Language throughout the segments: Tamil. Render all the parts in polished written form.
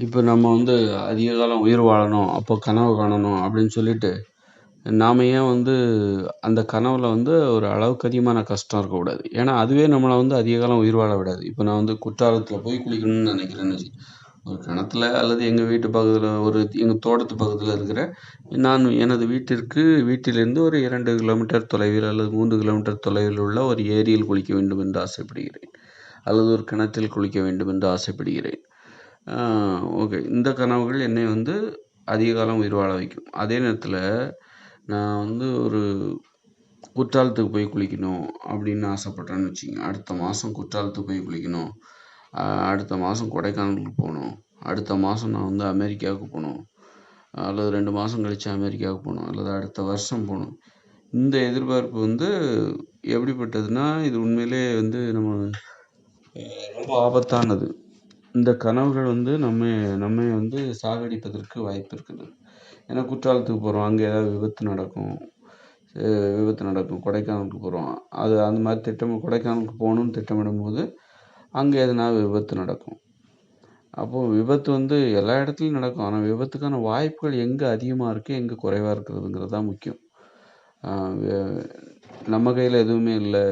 இப்போ நம்ம அதிக காலம் உயிர் வாழணும், அப்போ கனவு காணணும் அப்படின்னு சொல்லிட்டு, நாம ஏன் அந்த கனவுல ஒரு அளவுக்கு அதிகமான கஷ்டம் இருக்கக்கூடாது. ஏன்னா, அதுவே நம்மள அதிக காலம் உயிர் வாழ விடாது. இப்போ நான் குற்றாலத்துல போய் குளிக்கணும்னு நினைக்கிறேன்னு ஒரு கிணத்துல அல்லது எங்க வீட்டு பக்கத்துல எங்க தோட்டத்து பக்கத்துல இருக்கிற நான் எனது வீட்டிலிருந்து ஒரு 2 கிலோமீட்டர் தொலைவில் அல்லது 3 கிலோமீட்டர் தொலைவில் உள்ள ஒரு ஏரியில் குளிக்க வேண்டும் என்று ஆசைப்படுகிறேன். அல்லது ஒரு கிணற்றில் குளிக்க வேண்டும் என்று ஆசைப்படுகிறேன். ஓகே. இந்த கனவுகள் என்னை அதிக காலம் உயிர் வாழ வைக்கும். அதே நேரத்தில் நான் ஒரு குற்றாலத்துக்கு போய் குளிக்கணும் அப்படின்னு ஆசைப்பட்றேன்னு வச்சுக்கோங்க. அடுத்த மாதம் குற்றாலத்துக்கு போய் குளிக்கணும், அடுத்த மாதம் கொடைக்கானலுக்கு போகணும், அடுத்த மாதம் நான் அமெரிக்காவுக்கு போகணும், அல்லது 2 மாதம் கழித்து அமெரிக்காவுக்கு போகணும், அல்லது அடுத்த வருஷம் போகணும். இந்த எதிர்பார்ப்பு எப்படிப்பட்டதுன்னா, இது உண்மையிலே நம்ம ரொம்ப ஆபத்தானது. இந்த கனவுகள் நம்மை சாகடிப்பதற்கு வாய்ப்பு இருக்குது. ஏன்னா குற்றாலத்துக்கு போகிறோம், அங்கே ஏதாவது விபத்து நடக்கும். கொடைக்கானலுக்கு போகிறோம், அது அந்த மாதிரி கொடைக்கானலுக்கு போகணுன்னு திட்டமிடும்போது அங்கே எதனா விபத்து நடக்கும். அப்போது விபத்து எல்லா இடத்துலையும் நடக்கும். ஆனால் விபத்துக்கான வாய்ப்புகள் எங்கே அதிகமாக இருக்குது, எங்கே குறைவாக இருக்கிறதுங்கிறது தான் முக்கியம். நம்ம கையில் எதுவுமே இல்லை,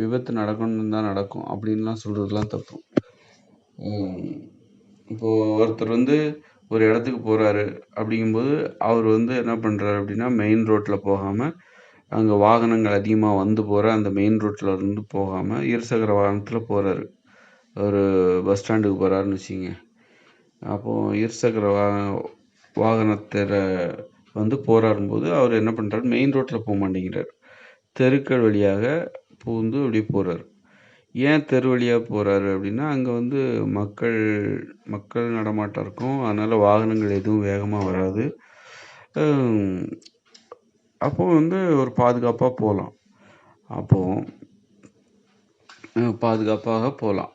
விபத்து நடக்கணும்னு தான் நடக்கும் அப்படின்லாம் சொல்கிறதுலாம் தப்பு. இப்போது ஒருத்தர் ஒரு இடத்துக்கு போகிறாரு அப்படிங்கும்போது அவர் என்ன பண்ணுறாரு அப்படின்னா, மெயின் ரோட்டில் போகாமல், அங்கே வாகனங்கள் அதிகமாக போகிற அந்த மெயின் ரோட்டில் போகாமல் இருசக்கர வாகனத்தில் போகிறாரு. ஒரு பஸ் ஸ்டாண்டுக்கு போகிறாருன்னு வச்சுங்க. அப்போது இருசக்கர வாகனத்தில் போராடும்போது அவர் என்ன பண்ணுறாரு, மெயின் ரோட்டில் போக மாட்டேங்கிறார், தெருக்கள் வழியாக பூந்து அப்படி போகிறார். ஏன் தெரு வழியாக போகிறாரு அப்படின்னா, அங்கே மக்கள் நடமாட்டம் இருக்கும், அதனால் வாகனங்கள் எதுவும் வேகமாக வராது. அப்போது ஒரு பாதுகாப்பாக போகலாம். பாதுகாப்பாக போகலாம்.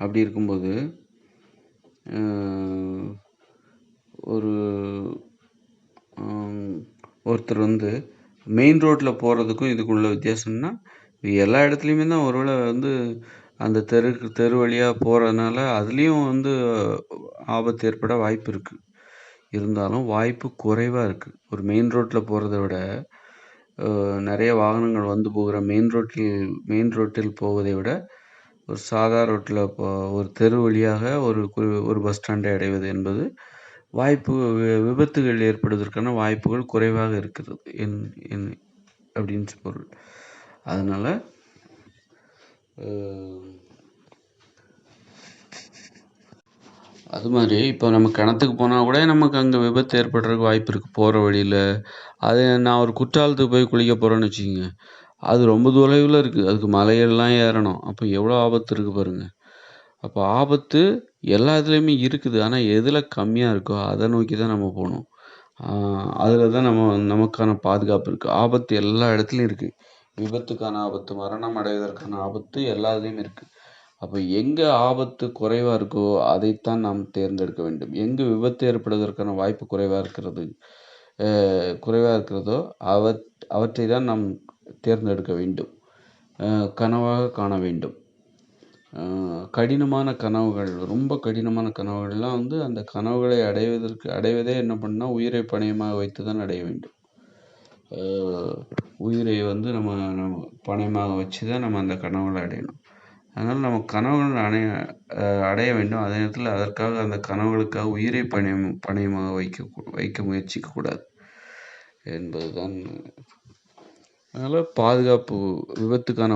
அப்படி இருக்கும்போது ஒருத்தர் மெயின் ரோட்டில் போகிறதுக்கும் இதுக்குள்ள வித்தியாசம்னா, எல்லா இடத்துலையுமே தான் ஒருவேளை அந்த தெரு வழியாக போகிறதுனால அதுலேயும் ஆபத்து ஏற்பட வாய்ப்பு இருக்குது. இருந்தாலும் வாய்ப்பு குறைவாக இருக்குது. ஒரு மெயின் ரோட்டில் போகிறத விட நிறைய வாகனங்கள் போகிற மெயின் ரோட்டில் போவதை விட ஒரு சாதா ரோட்டில் ஒரு தெரு வழியாக ஒரு பஸ் ஸ்டாண்டை அடைவது என்பது விபத்துகள் ஏற்படுவதற்கான வாய்ப்புகள் குறைவாக இருக்கிறது அப்படின்னு பொருள். அதனால் அது மாதிரி இப்போ நம்ம கிணத்துக்கு போனால் கூட நமக்கு அங்கே விபத்து ஏற்படுறதுக்கு வாய்ப்பு இருக்குது போகிற வழியில். அது நான் ஒரு குற்றாலத்துக்கு போய் குளிக்க போகிறேன்னு வச்சுக்கோங்க, அது ரொம்ப தொலைவில் இருக்குது, அதுக்கு மலையெல்லாம் ஏறணும். அப்போ எவ்வளோ ஆபத்து இருக்குது பாருங்கள். அப்போ ஆபத்து எல்லா இதுலேயுமே இருக்குது, ஆனால் எதில் கம்மியாக இருக்கோ அதை நோக்கி தான் நம்ம போகணும். அதில் தான் நமக்கான பாதுகாப்பு இருக்குது. ஆபத்து எல்லா இடத்துலையும் இருக்குது. விபத்துக்கான ஆபத்து, மரணம் அடைவதற்கான ஆபத்து எல்லா இதுலேயுமே இருக்குது. அப்போ எங்கே ஆபத்து குறைவாக இருக்கோ அதைத்தான் நாம் தேர்ந்தெடுக்க வேண்டும். எங்கே விபத்து ஏற்படுவதற்கான வாய்ப்பு குறைவாக இருக்கிறதோ அவற்றை தான் நாம் தேர்ந்தெடுக்க வேண்டும், கனவாக காண வேண்டும். கடினமான கனவுகள், ரொம்ப கடினமான கனவுகள்லாம் அந்த கனவுகளை அடைவதே என்ன பண்ணால் உயிரை பணயமாக வைத்து தான் அடைய வேண்டும். உயிரை நம்ம பணயமாக வச்சு தான் நம்ம அந்த கனவுகளை அடையணும். அதனால் நம்ம கனவுகள் அடைய வேண்டும். அதே நேரத்தில் அதற்காக அந்த கனவுகளுக்காக உயிரை பணயமாக வைக்க முயற்சிக்கக்கூடாது என்பது தான். அதனால் பாதுகாப்பு, விபத்துக்கான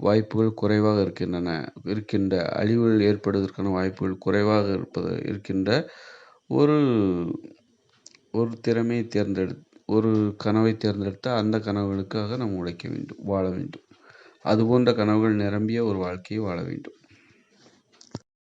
வாய்ப்புகள் குறைவாக இருக்கின்ற அழிவுகள் ஏற்படுவதற்கான வாய்ப்புகள் குறைவாக இருக்கின்ற ஒரு திறமையை ஒரு கனவை தேர்ந்தெடுத்து அந்த கனவுகளுக்காக நாம் உழைக்க வேண்டும், வாழ வேண்டும். அதுபோன்ற கனவுகள் நிரம்பிய ஒரு வாழ்க்கையை வாழ வேண்டும்.